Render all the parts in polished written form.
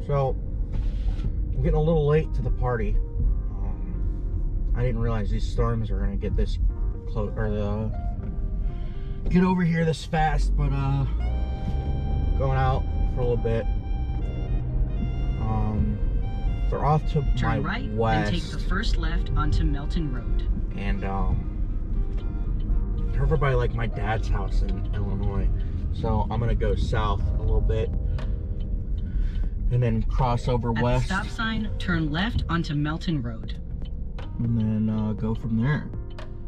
So, I'm getting a little late to the party. I didn't realize these storms are gonna get this close, or get over here this fast, but going out for a little bit. They're off to Turn my right, west. then take the first left onto Melton Road. And they're over by like my dad's house in Illinois. So I'm gonna go south a little bit and then cross over At west. the stop sign, turn left onto Melton Road. And then go from there.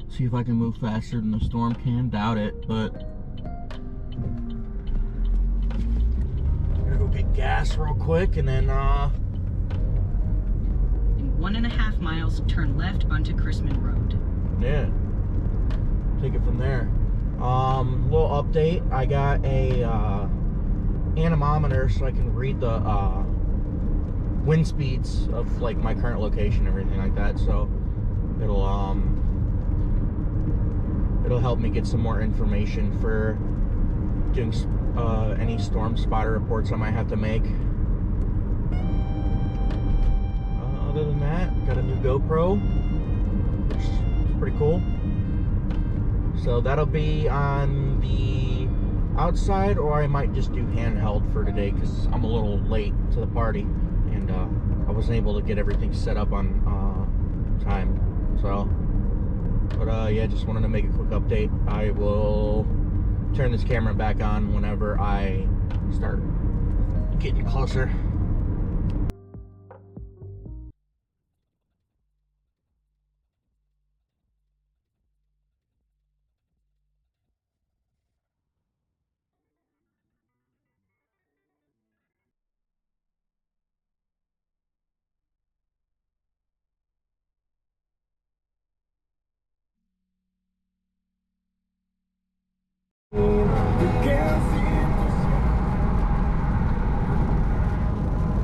See if I can move faster than the storm can. Doubt it, but I'm gonna go get gas real quick and then In 1.5 miles, turn left onto Chrisman Road. yeah, take it from there. Little update. I got a anemometer so I can read the wind speeds of like my current location and everything like that. So it'll help me get some more information for doing any storm spotter reports I might have to make. Other than that, got a new GoPro, which is pretty cool. So that'll be on the outside, or I might just do handheld for today because I'm a little late to the party and I wasn't able to get everything set up on time. So, but yeah, just wanted to make a quick update. I will turn this camera back on whenever I start getting closer.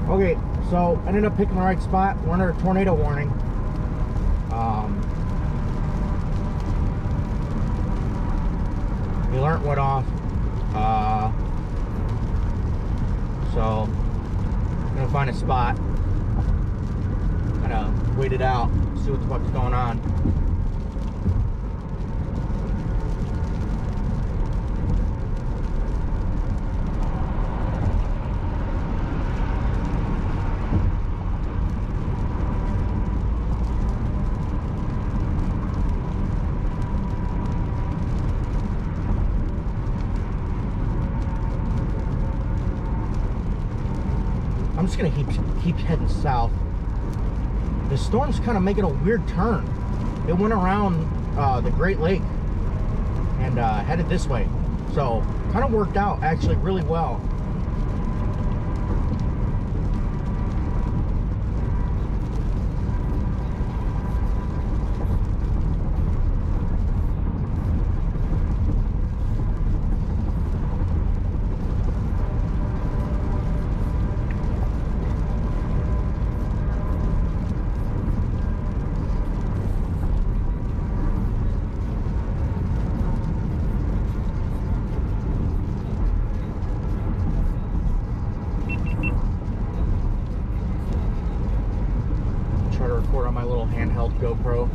Okay, so I ended up picking the right spot. We're under a tornado warning. The alert went off. So I'm gonna find a spot. Kind of wait it out, see what the fuck's going on. I'm just gonna keep heading south. The storm's kind of making a weird turn. It went around the Great Lake and headed this way. So kind of worked out actually really well. On my little handheld GoPro.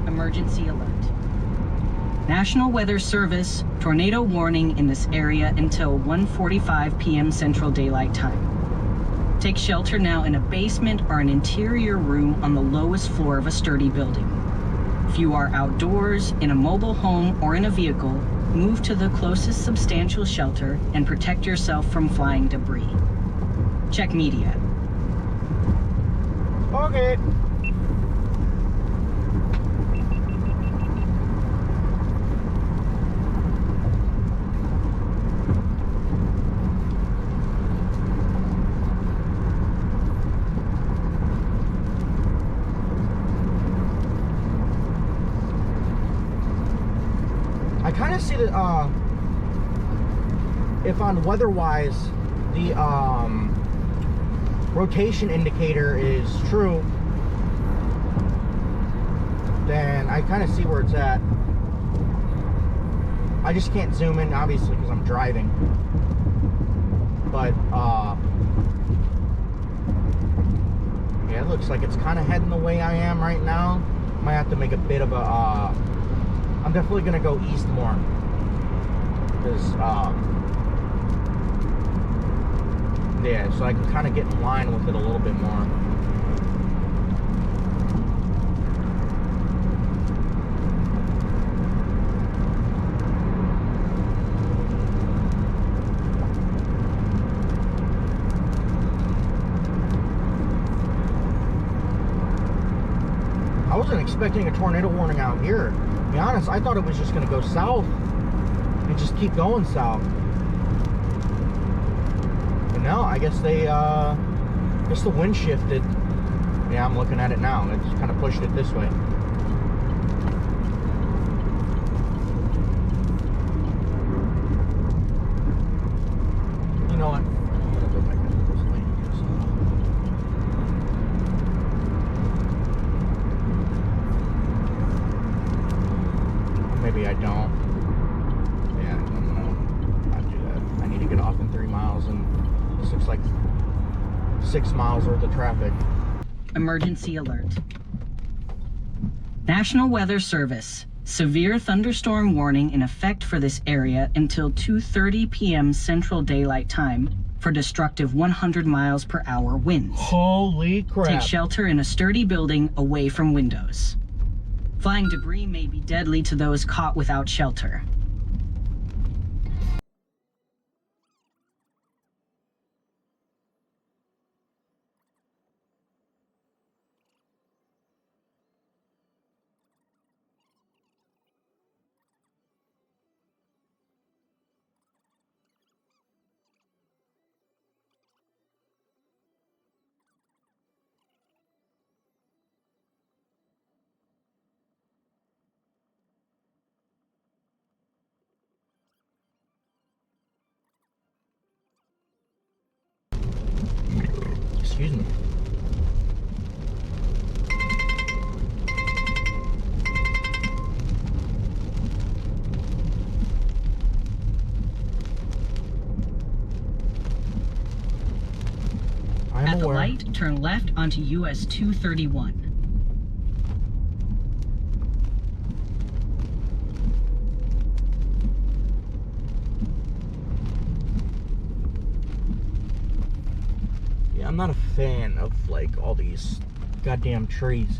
Emergency alert. National Weather Service, tornado warning in this area until 1:45 p.m. Central Daylight Time. Take shelter now in a basement or an interior room on the lowest floor of a sturdy building. If you are outdoors, in a mobile home, or in a vehicle, move to the closest substantial shelter and protect yourself from flying debris. Check media. Okay. I kind of see that if on weather-wise the rotation indicator is true, then I kind of see where it's at. I just can't zoom in, obviously, because I'm driving. But yeah, it looks like it's kind of heading the way I am right now. Might have to make a bit of a I'm definitely gonna go east more, because yeah, so I can kind of get in line with it a little bit more. I wasn't expecting a tornado warning out here. To be honest, I thought it was just going to go south and just keep going south. But no, I guess guess the wind shifted. Yeah, I'm looking at it now. It's kind of pushed it this way. You know what? I'm gonna go back into this lane, maybe I don't. Yeah, I'm gonna not do that. I need to get off in 3 miles, and this looks like 6 miles worth of traffic. Emergency alert. National Weather Service. Severe thunderstorm warning in effect for this area until 2:30 p.m. Central Daylight Time for destructive 100 miles per hour winds. Holy crap. Take shelter in a sturdy building away from windows. Flying debris may be deadly to those caught without shelter. Excuse me. At the light, turn left onto US 231. Yeah, I'm not a fan of like all these goddamn trees.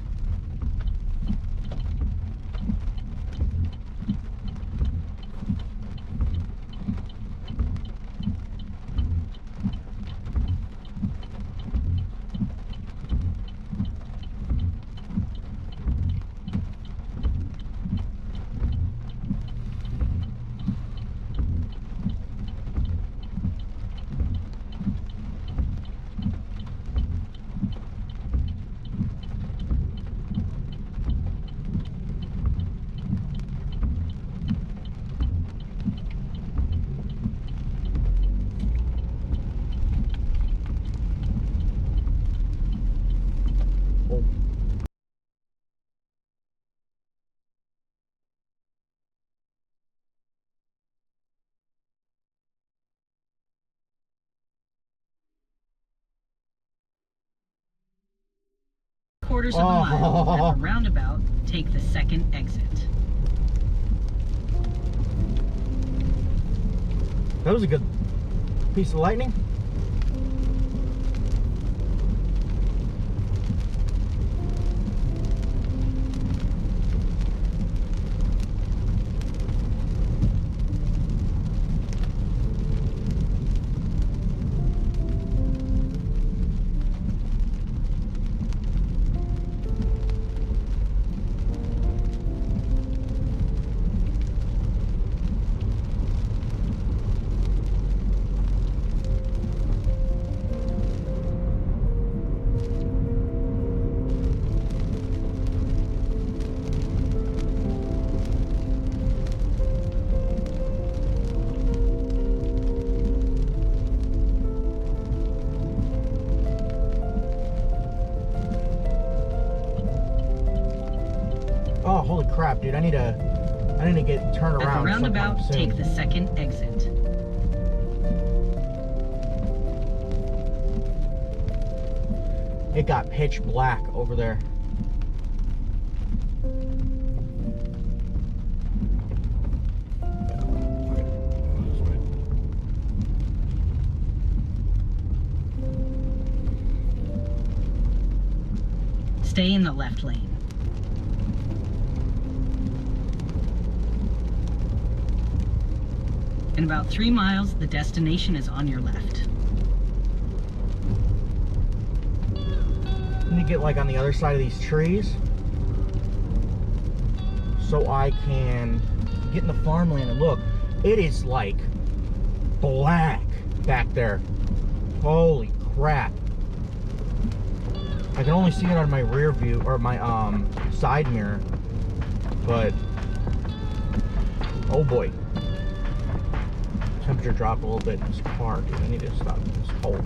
Quarters of a mile at the roundabout, take the second exit. That was a good piece of lightning. Oh, holy crap, dude! I need to get turned around. At the roundabout, take the second exit. It got pitch black over there. Stay in the left lane. In about 3 miles, the destination is on your left. I need to get like on the other side of these trees so I can get in the farmland and look. It is like black back there. Holy crap. I can only see it on my rear view or my side mirror, but oh boy. Temperature dropped a little bit in this car, dude. I need to stop this hole.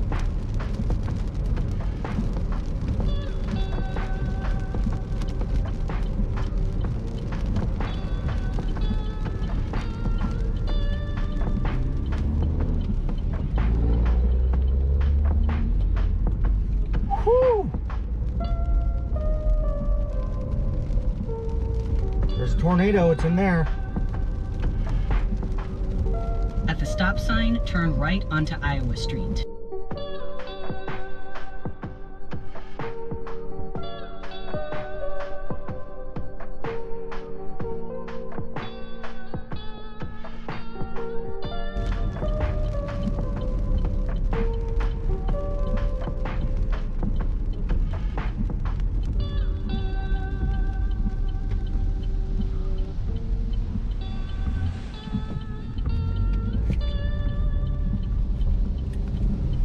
Whew. There's a tornado, it's in there. At the stop sign, turn right onto Iowa Street.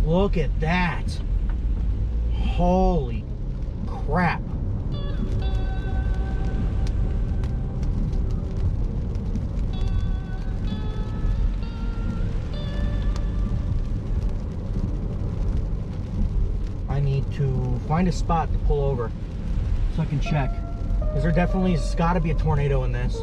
Look at that. Holy crap. I need to find a spot to pull over so I can check. Because there definitely has got to be a tornado in this.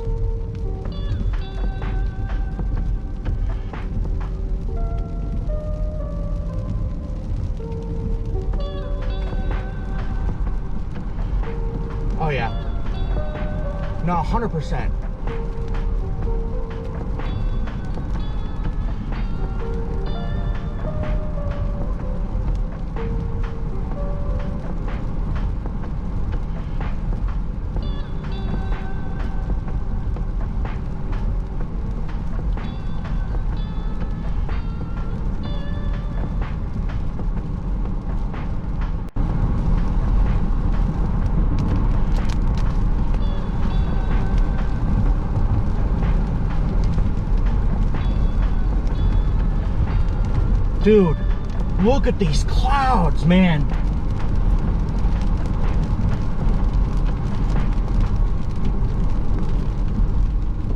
Oh yeah. No, 100%. Dude, look at these clouds, man.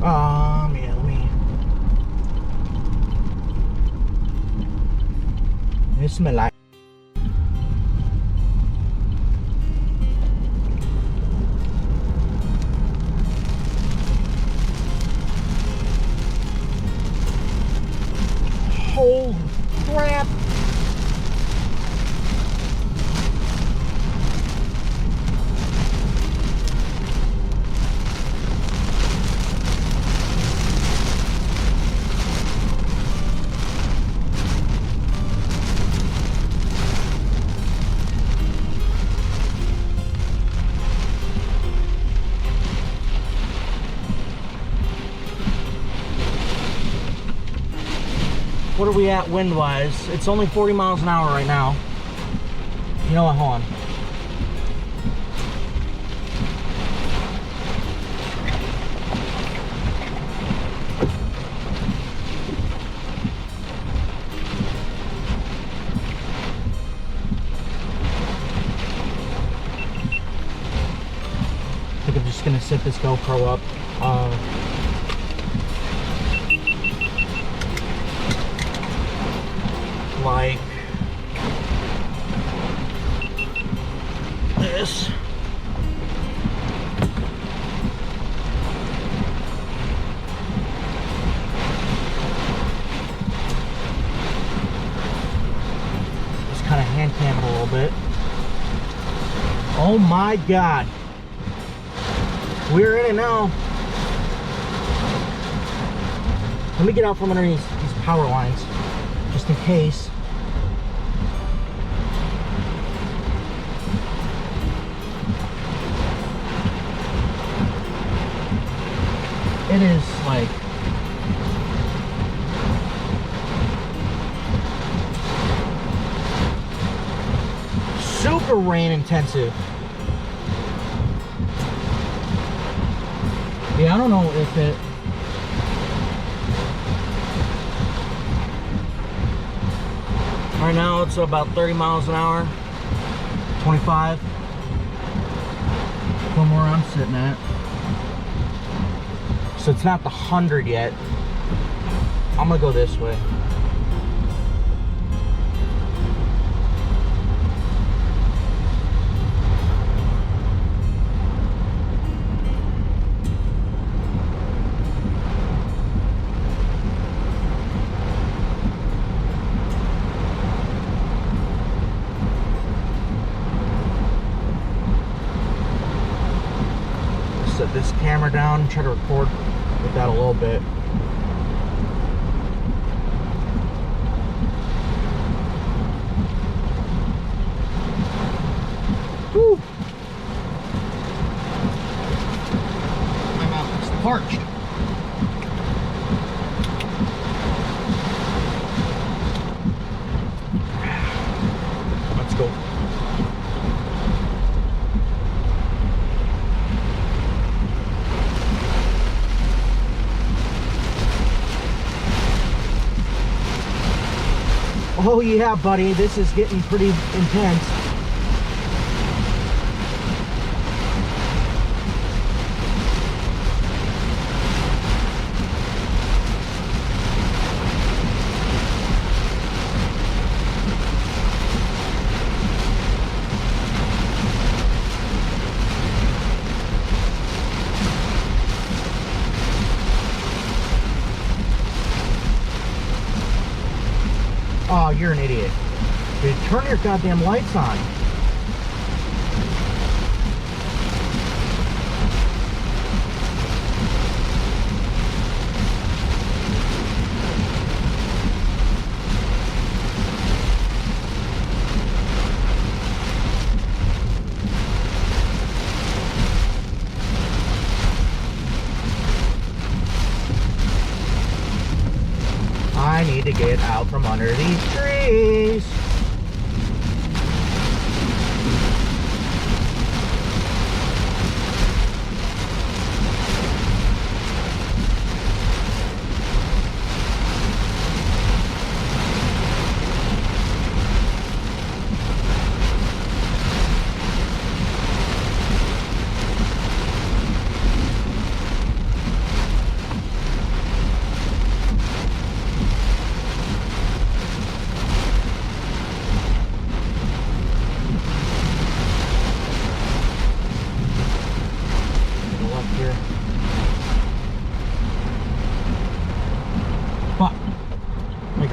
Yeah, let me. This my life. Holy crap. What are we at wind-wise? It's only 40 miles an hour right now. You know what? Hold on. I think I'm just gonna set this GoPro up. Like this. Just kind of hand cam it a little bit. Oh my God. We're in it now. Let me get out from underneath these power lines, just in case. It is like super rain intensive. Yeah, I don't know if it... Right now it's about 30 miles an hour, 25 from where I'm sitting at. So it's not the 100 yet. I'm gonna go this way. Set this camera down and try to record with that a little bit. Whew. My mouth is parched. Let's go. Oh yeah, buddy, this is getting pretty intense. Oh, you're an idiot. Dude, turn your goddamn lights on. I need to get out from under these trees.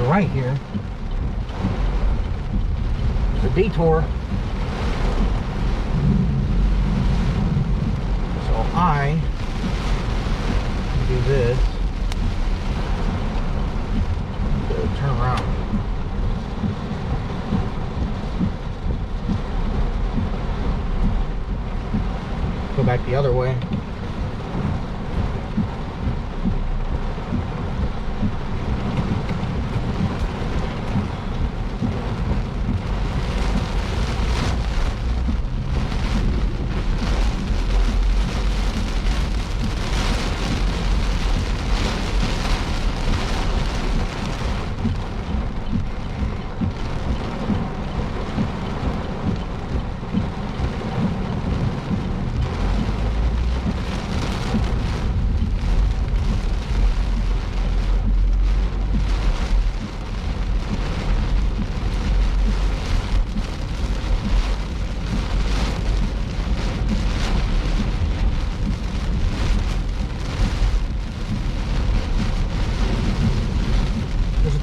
Right here. It's a detour. So I do this. Turn around. Go back the other way.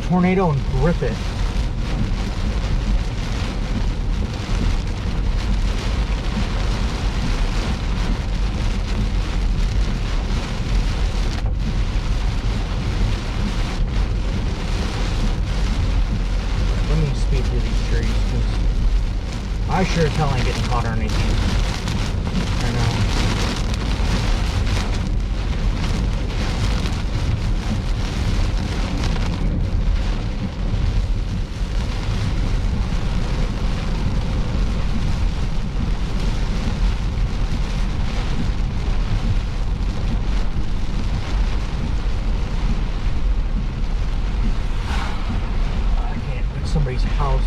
Tornado and Griffith. I sure as hell ain't getting caught or anything. I know. I can't put somebody's house.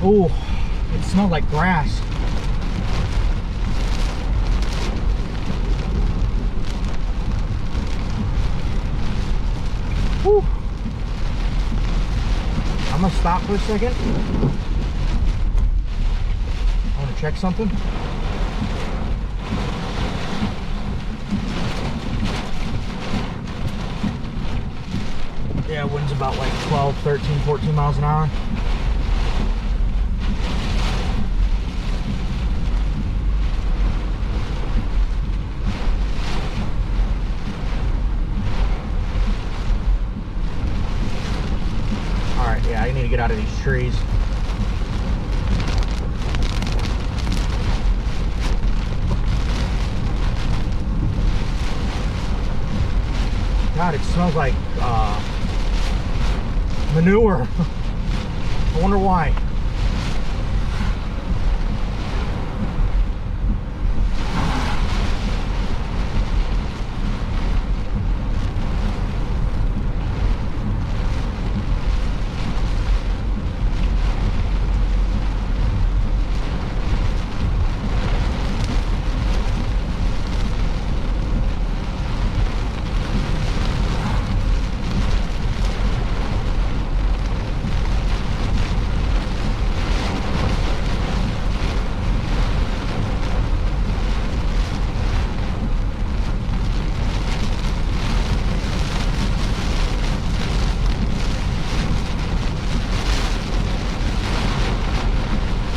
Oh, it smelled like grass. Whew. I'm gonna stop for a second. I want to check something. Yeah, wind's about like 12, 13, 14 miles an hour. Alright, yeah, I need to get out of these trees. God, it smells like manure. I wonder why.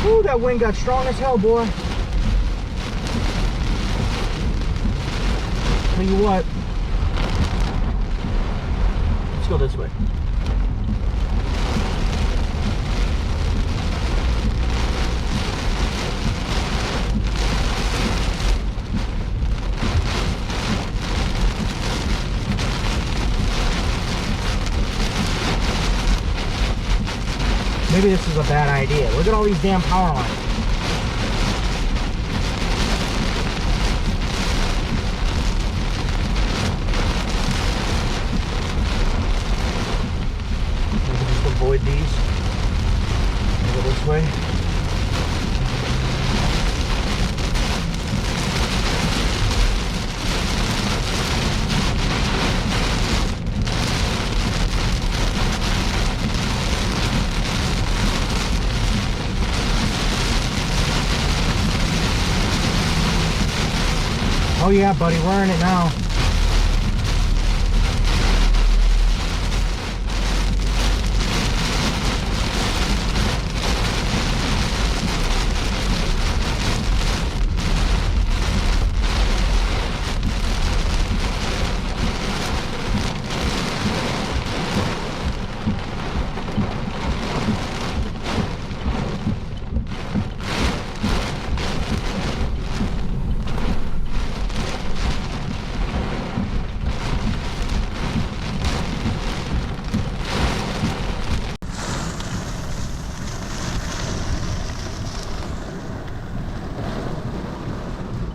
Ooh, that wind got strong as hell, boy. Tell you what. Let's go this way. Maybe this is a bad idea. Look at all these damn power lines. Maybe just avoid these. Go this way. Oh yeah, buddy, we're in it now.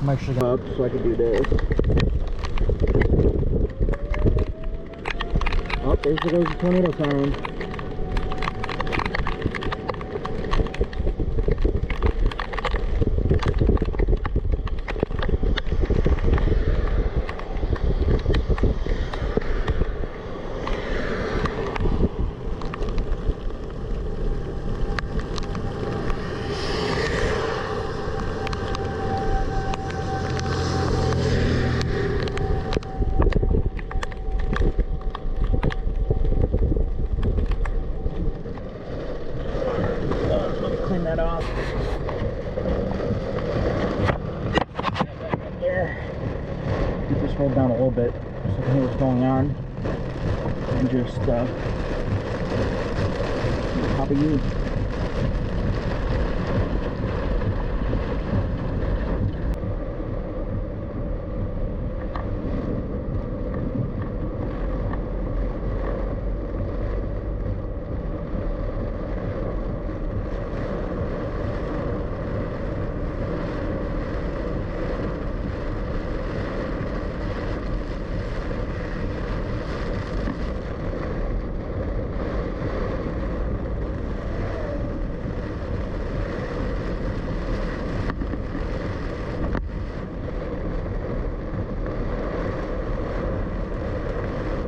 I'm actually up so I can do this. Oh, there goes the tornado siren. hold down a little bit so I can hear what's going on, and just copy you.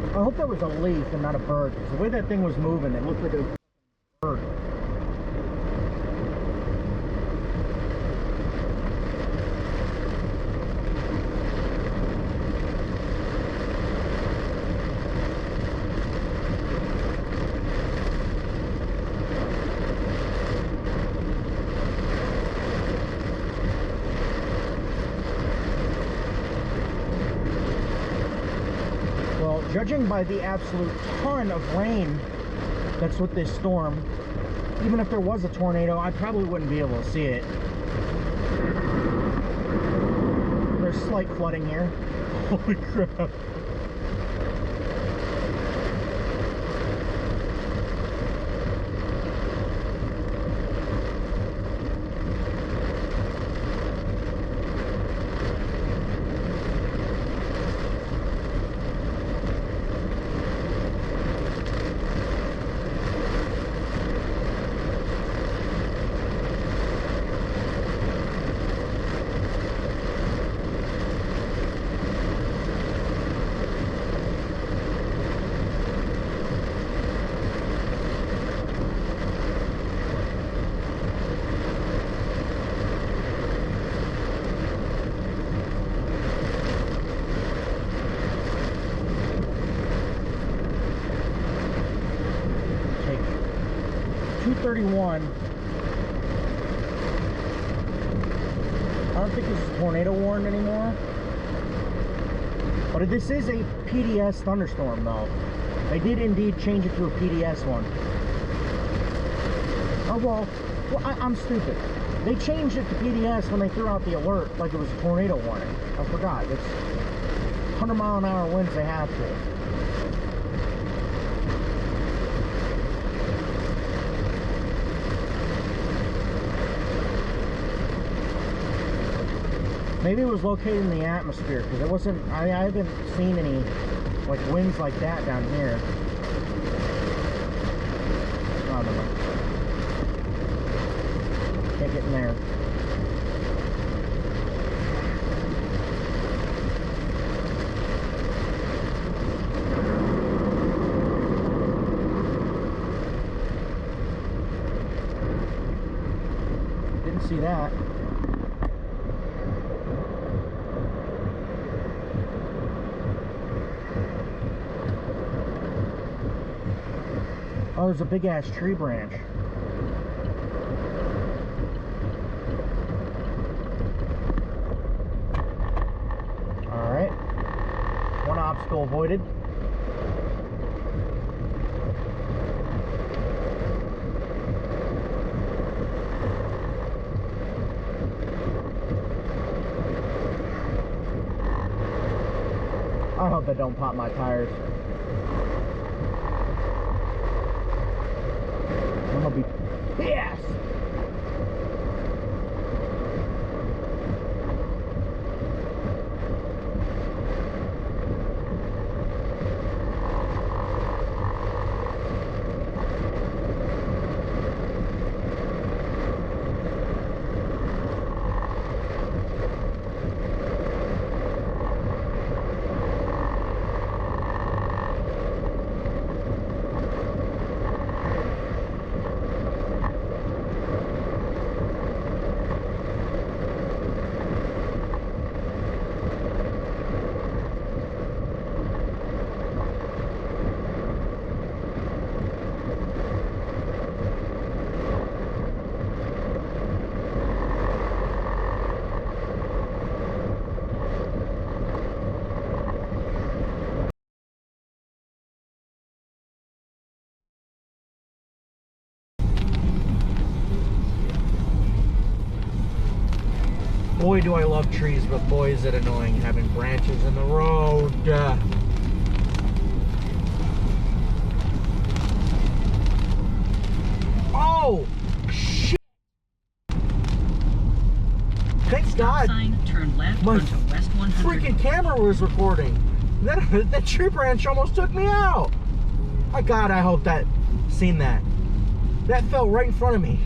I hope that was a leaf and not a bird, because the way that thing was moving, it looked like a bird. Well, judging by the absolute ton of rain that's with this storm, even if there was a tornado, I probably wouldn't be able to see it. There's slight flooding here. Holy crap. Take 231. I don't think this is tornado warned anymore. But this is a PDS thunderstorm though. They did indeed change it to a PDS one. Oh well, I'm stupid. They changed it to PDS when they threw out the alert like it was a tornado warning. I forgot. It's 100-mile-an-hour winds they have to. Maybe it was located in the atmosphere, because it wasn't, I haven't seen any like winds like that down here. Oh, no. Can't get in there. Didn't see that. Oh, there's a big ass tree branch. Alright. One obstacle avoided. I hope they don't pop my tires. I'm gonna be pissed. Boy, do I love trees, but boy, is it annoying having branches in the road. Oh, shit. Thanks God. Sign, turn left My onto West 100. freaking camera was recording. That tree branch almost took me out. My God, I hope that seen that. That fell right in front of me.